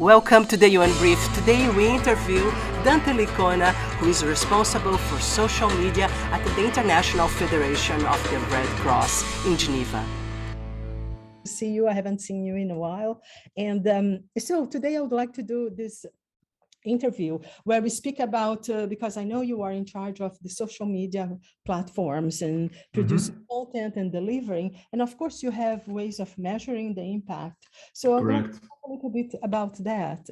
Welcome to the UN Brief. Today we interview Dante Licona, who is responsible for social media at the International Federation of the Red Cross in Geneva. See you. I haven't seen you in a while. And so today I would like to do this interview where we speak about, because I know you are in charge of the social media platforms and producing content and delivering. And of course, you have ways of measuring the impact. So I'd like to talk a little bit about that.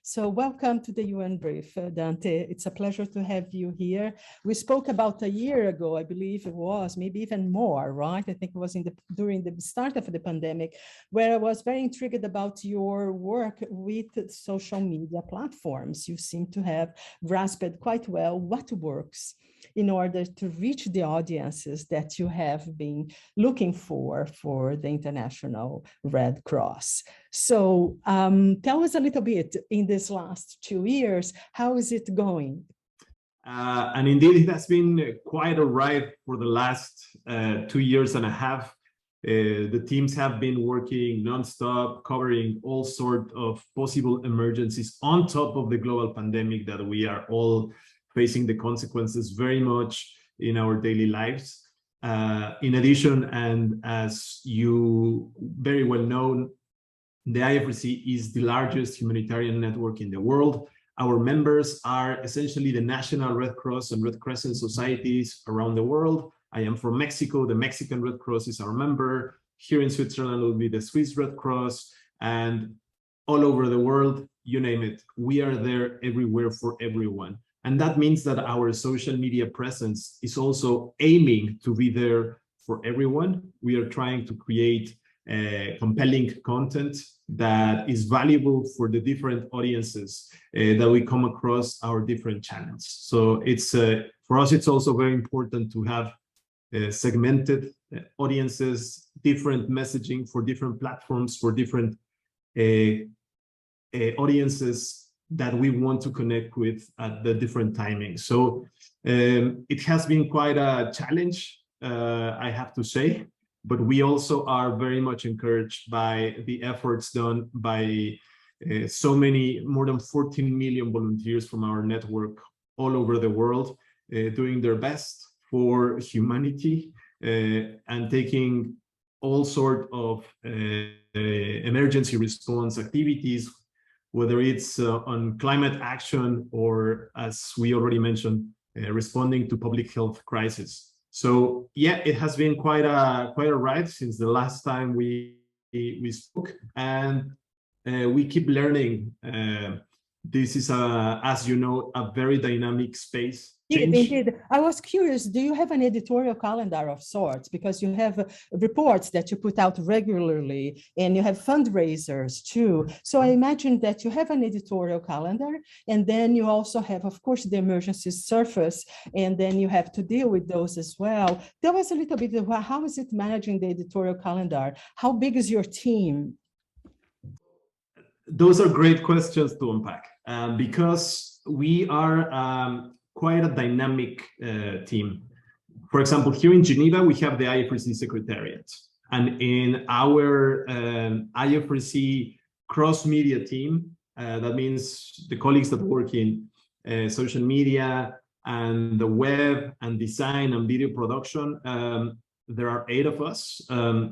So welcome to the UN Brief, Dante. It's a pleasure to have you here. We spoke about a year ago, I believe it was, maybe even more, right? I think it was during the start of the pandemic, where I was very intrigued about your work with social media platforms. You seem to have grasped quite well what works in order to reach the audiences that you have been looking for the International Red Cross. So tell us a little bit, in these last 2 years, how is it going? And indeed, it has been quite a ride for the last 2 years and a half. The teams have been working nonstop, covering all sorts of possible emergencies on top of the global pandemic that we are all facing the consequences very much in our daily lives. In addition, and as you very well know, the IFRC is the largest humanitarian network in the world. Our members are essentially the national Red Cross and Red Crescent societies around the world. I am from Mexico. The Mexican Red Cross is our member. Here in Switzerland will be the Swiss Red Cross, and all over the world, you name it. We are there everywhere for everyone. And that means that our social media presence is also aiming to be there for everyone. We are trying to create compelling content that is valuable for the different audiences that we come across our different channels. So it's for us, it's also very important to have segmented audiences, different messaging for different platforms, for different audiences that we want to connect with at the different timings. So it has been quite a challenge, I have to say, but we also are very much encouraged by the efforts done by so many, more than 14 million volunteers from our network all over the world, doing their best for humanity and taking all sorts of emergency response activities, whether it's on climate action or, as we already mentioned, responding to public health crisis. So yeah, it has been quite a ride since the last time we spoke, and we keep learning. This is, as you know, a very dynamic space. Indeed. I was curious, do you have an editorial calendar of sorts? Because you have reports that you put out regularly and you have fundraisers too. So I imagine that you have an editorial calendar, and then you also have, of course, the emergency surface, and then you have to deal with those as well. Tell us a little bit about how is it managing the editorial calendar? How big is your team? Those are great questions to unpack because we are quite a dynamic team. For example, here in Geneva, we have the IFRC Secretariat. And in our IFRC cross-media team, that means the colleagues that work in social media and the web and design and video production, there are 8 of us.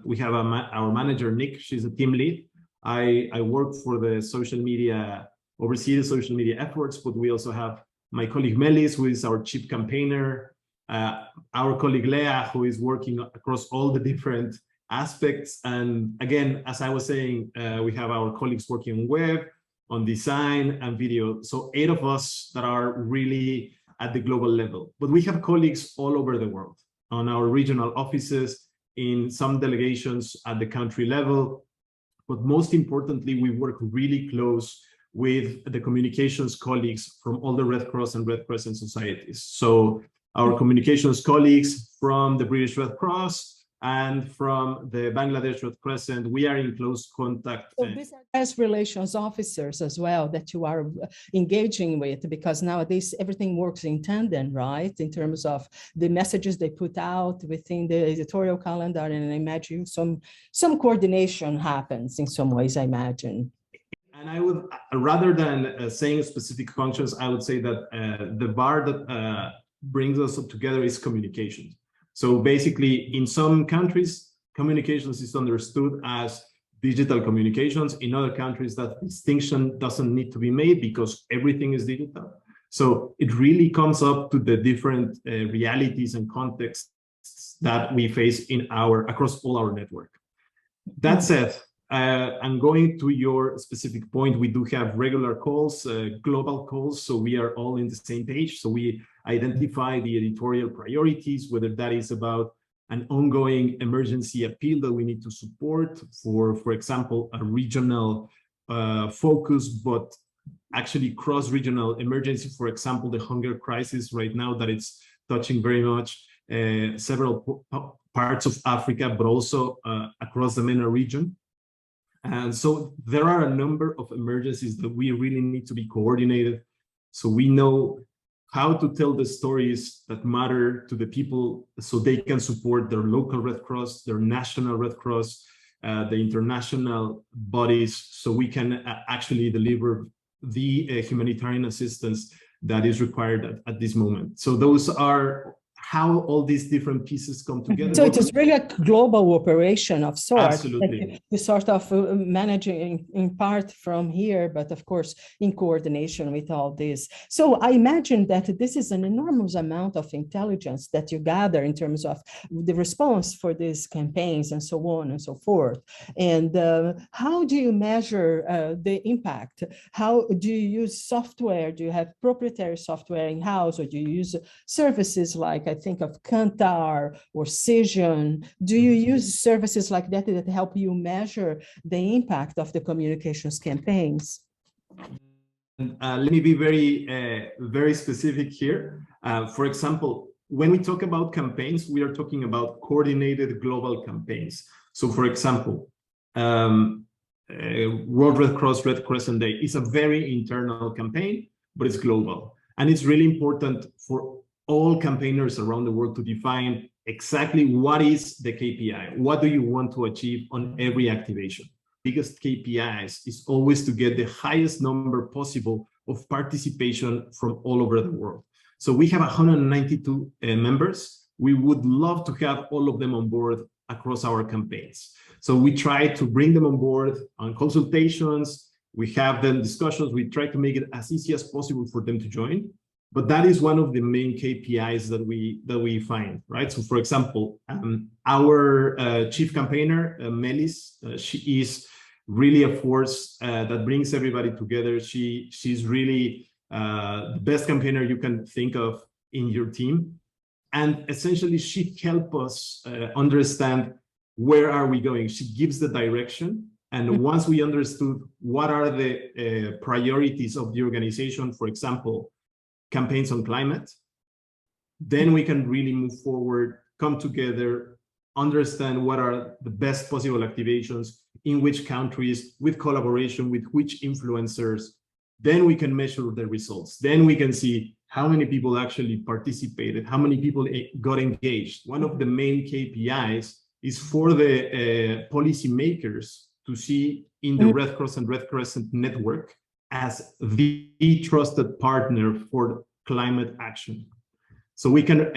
We have our manager, Nick, she's a team lead. I work for the social media, oversee the social media efforts, but we also have my colleague Melis, who is our chief campaigner, our colleague Lea, who is working across all the different aspects. And again, as I was saying, we have our colleagues working on web, on design and video. So 8 of us that are really at the global level. But we have colleagues all over the world, on our regional offices, in some delegations at the country level. But most importantly, we work really close with the communications colleagues from all the Red Cross and Red Crescent societies. So our communications colleagues from the British Red Cross and from the Bangladesh Red Crescent, we are in close contact. So these are press relations officers as well that you are engaging with, because nowadays everything works in tandem, right? In terms of the messages they put out within the editorial calendar, and I imagine some coordination happens in some ways, I imagine. And I would, rather than saying specific functions, I would say that the bar that brings us together is communication. So basically, in some countries, communications is understood as digital communications. In other countries, that distinction doesn't need to be made because everything is digital. So it really comes up to the different realities and contexts that we face in across all our network. That said, and going to your specific point, we do have regular calls, global calls, so we are all in the same page. So we identify the editorial priorities, whether that is about an ongoing emergency appeal that we need to support for example, a regional focus, but actually cross-regional emergency, for example, the hunger crisis right now that it's touching very much several parts of Africa, but also across the MENA region. And so there are a number of emergencies that we really need to be coordinated, so we know how to tell the stories that matter to the people so they can support their local Red Cross, their national Red Cross, the international bodies, so we can actually deliver the humanitarian assistance that is required at this moment. So those are how all these different pieces come together. So it is really a global operation of sorts. Absolutely. You sort of managing in part from here, but of course in coordination with all this. So I imagine that this is an enormous amount of intelligence that you gather in terms of the response for these campaigns and so on and so forth. And how do you measure the impact? How do you use software? Do you have proprietary software in-house, or do you use services like, I think of Kantar or Cision? Do you use services like that that help you measure the impact of the communications campaigns? Let me be very specific here. For example, when we talk about campaigns, we are talking about coordinated global campaigns. So for example, World Red Cross Red Crescent Day is a very internal campaign, but it's global. And it's really important for all campaigners around the world to define exactly what is the KPI. What do you want to achieve on every activation? Biggest KPIs is always to get the highest number possible of participation from all over the world. So we have 192 members. We would love to have all of them on board across our campaigns. So we try to bring them on board on consultations. We have then discussions. We try to make it as easy as possible for them to join. But that is one of the main KPIs that we find, right? So for example, our chief campaigner, Melis, she is really a force that brings everybody together. She's really the best campaigner you can think of in your team. And essentially, she helps us understand where are we going. She gives the direction. And once we understood what are the priorities of the organization, for example, campaigns on climate, then we can really move forward, come together, understand what are the best possible activations, in which countries, with collaboration with which influencers. Then we can measure the results. Then we can see how many people actually participated, how many people got engaged. One of the main KPIs is for the policymakers to see in the Red Cross and Red Crescent network as the trusted partner for climate action. So we can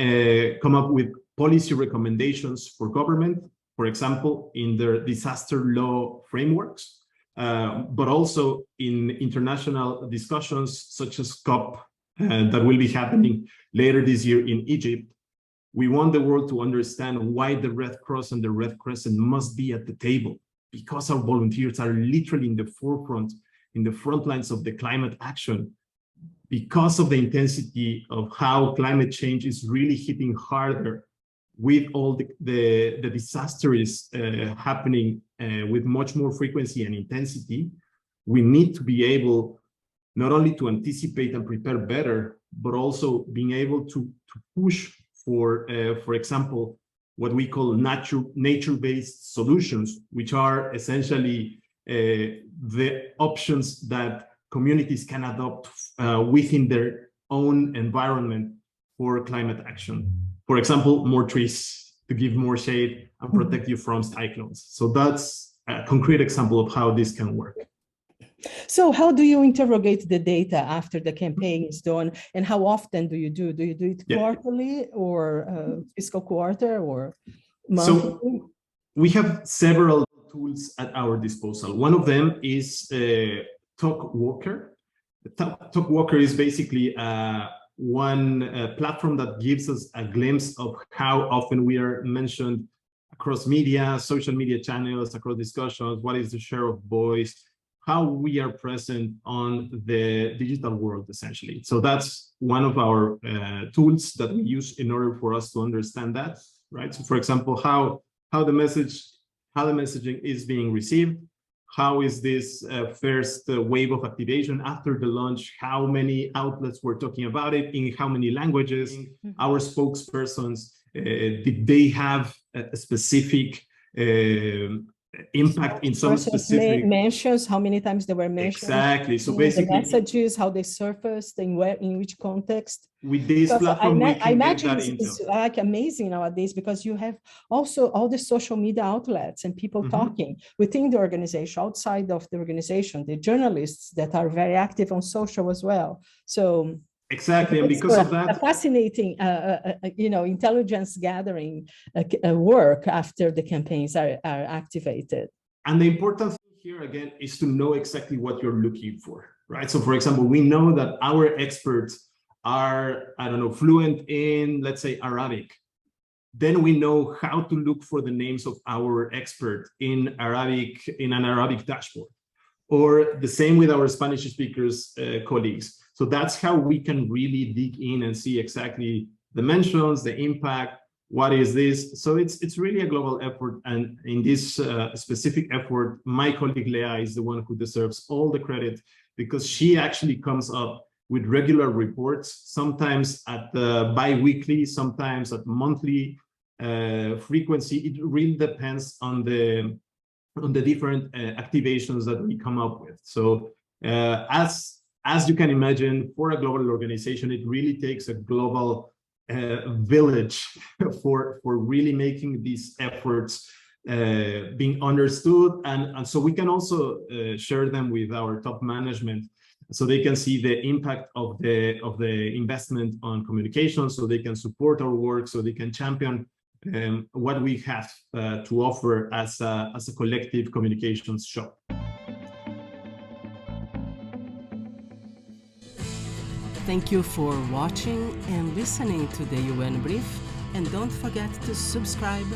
come up with policy recommendations for government, for example, in their disaster law frameworks, but also in international discussions such as COP that will be happening later this year in Egypt. We want the world to understand why the Red Cross and the Red Crescent must be at the table, because our volunteers are literally in the forefront, in the front lines of the climate action, because of the intensity of how climate change is really hitting harder with all the disasters happening with much more frequency and intensity. We need to be able not only to anticipate and prepare better, but also being able to push for example, what we call nature-based solutions, which are essentially the options that communities can adopt within their own environment for climate action. For example, more trees to give more shade and protect you from cyclones. So that's a concrete example of how this can work. So how do you interrogate the data after the campaign is done, and how often do you do? Do you do it quarterly or fiscal quarter or monthly? So we have several tools at our disposal. One of them is Talk Walker. Talk Walker is basically one platform that gives us a glimpse of how often we are mentioned across media, social media channels, across discussions, what is the share of voice, how we are present on the digital world, essentially. So that's one of our tools that we use in order for us to understand that, right? So for example, how the messaging is being received, how is this first wave of activation after the launch, how many outlets were talking about it, in how many languages, our spokespersons, did they have a specific impact in some specific mentions, how many times they were mentioned, exactly. So basically the messages, how they surfaced, and where, in which context. With this platform, I imagine it's like amazing nowadays, because you have also all the social media outlets and people talking within the organization, outside of the organization, the journalists that are very active on social as well. So exactly, and because of that, a fascinating, intelligence gathering work after the campaigns are activated. And the important thing here again is to know exactly what you're looking for, right? So, for example, we know that our experts are, I don't know, fluent in, let's say, Arabic. Then we know how to look for the names of our expert in Arabic, in an Arabic dashboard, or the same with our Spanish speakers colleagues. So that's how we can really dig in and see exactly the mentions, the impact, what is this. So it's really a global effort. And in this specific effort, my colleague Lea is the one who deserves all the credit, because she actually comes up with regular reports, sometimes at the bi-weekly, sometimes at monthly frequency. It really depends on the different activations that we come up with. So as you can imagine, for a global organization, it really takes a global village for really making these efforts being understood, and so we can also share them with our top management, so they can see the impact of the investment on communication, so they can support our work, so they can champion what we have to offer as a collective communications shop. Thank you for watching and listening to the UN Brief, and don't forget to subscribe